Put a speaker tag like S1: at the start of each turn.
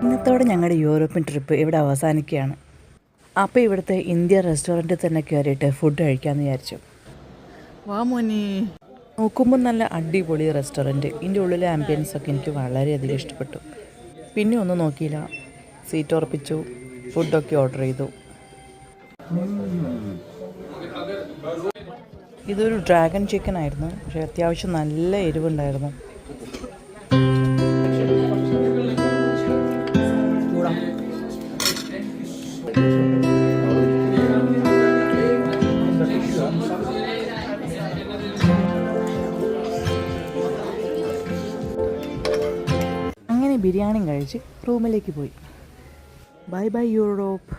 S1: ഇന്നത്തോടെ ഞങ്ങളുടെ European trip ഇവിടെ അവസാനിക്കുകയാണ്. അപ്പോൾ ഇവിടുത്തെ ഇന്ത്യൻ റെസ്റ്റോറൻറ്റിൽ തന്നെ കയറിയിട്ട് ഫുഡ് കഴിക്കാമെന്ന് വിചാരിച്ചു.
S2: വാ മോനെ.
S1: നോക്കുമ്പോൾ നല്ല അടിപൊളി റെസ്റ്റോറൻറ്റ്. ഇതിൻ്റെ ഉള്ളിലെ ആംബിയൻസൊക്കെ എനിക്ക് വളരെയധികം ഇഷ്ടപ്പെട്ടു. പിന്നെ ഒന്നും നോക്കിയില്ല, സീറ്റ് ഉറപ്പിച്ചു, ഫുഡൊക്കെ ഓർഡർ ചെയ്തു. ഇതൊരു ഡ്രാഗൺ ചിക്കൻ ആയിരുന്നു, പക്ഷേ അത്യാവശ്യം നല്ല എരിവുണ്ടായിരുന്നു. അങ്ങനെ ബിരിയാണി കഴിച്ച് റൂമിലേക്ക് പോയി. Bye bye Europe.